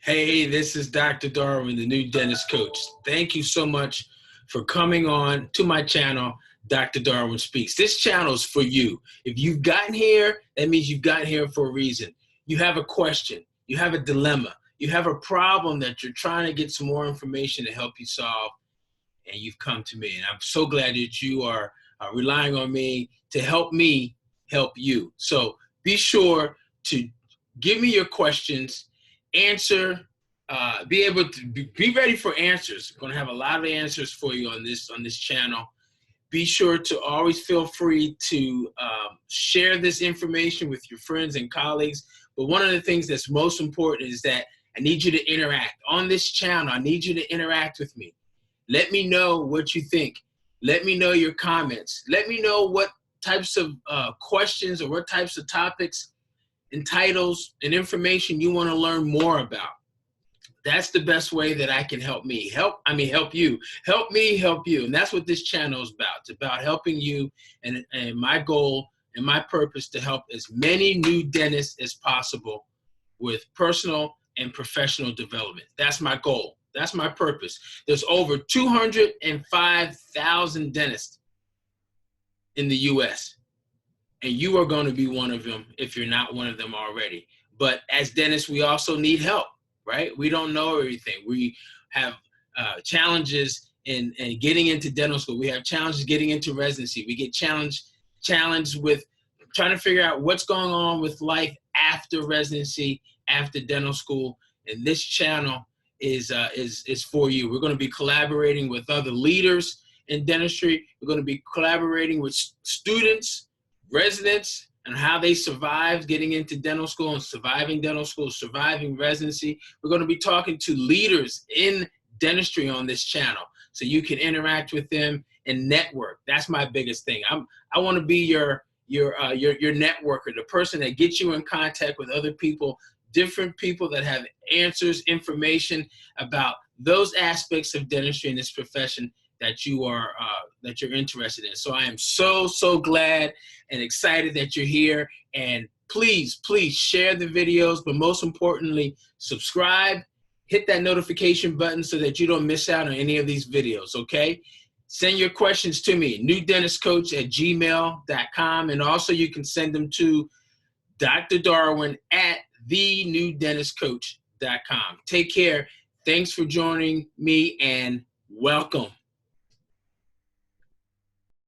Hey, this is Dr. Darwin, the new dentist coach. Thank you so much for coming on to my channel, Dr. Darwin Speaks. This channel is for you. If you've gotten here, that means you've gotten here for a reason. You have a question, you have a dilemma, you have a problem that you're trying to get some more information to help you solve, and you've come to me. And I'm so glad that you are relying on me to help you. So be sure to give me your questions, answer, be able to be ready for answers. I'm going to have a lot of answers for you on this channel. Be sure to always feel free to share this information with your friends and colleagues. But one of the things that's most important is that I need you to interact. On this channel, I need you to interact with me. Let me know what you think. Let me know your comments. Let me know what types of questions or what types of topics and titles and information you want to learn more about. That's the best way that I can help me. Help you. Help me help you. And that's what this channel is about. It's about helping you, and my goal and my purpose to help as many new dentists as possible with personal and professional development. That's my goal. That's my purpose. There's over 205,000 dentists in the US. And you are going to be one of them if you're not one of them already. But as dentists, we also need help, right? We don't know everything. We have challenges in getting into dental school. We have challenges getting into residency. We get challenged with trying to figure out what's going on with life after residency, after dental school. And this channel is for you. We're going to be collaborating with other leaders in dentistry. We're going to be collaborating with students, residents, and how they survive getting into dental school and surviving dental school, surviving residency. We're going to be talking to leaders in dentistry on this channel so you can interact with them and network. That's my biggest thing. I want to be your networker, the person that gets you in contact with other people, different people that have answers, information about those aspects of dentistry in this profession that you're interested in. So I am so glad and excited that you're here. And please share the videos, but most importantly, subscribe, hit that notification button so that you don't miss out on any of these videos, okay? Send your questions to me, newdentistcoach@gmail.com, and also you can send them to Dr. Darwin at thenewdentistcoach.com. Take care. Thanks for joining me, and welcome.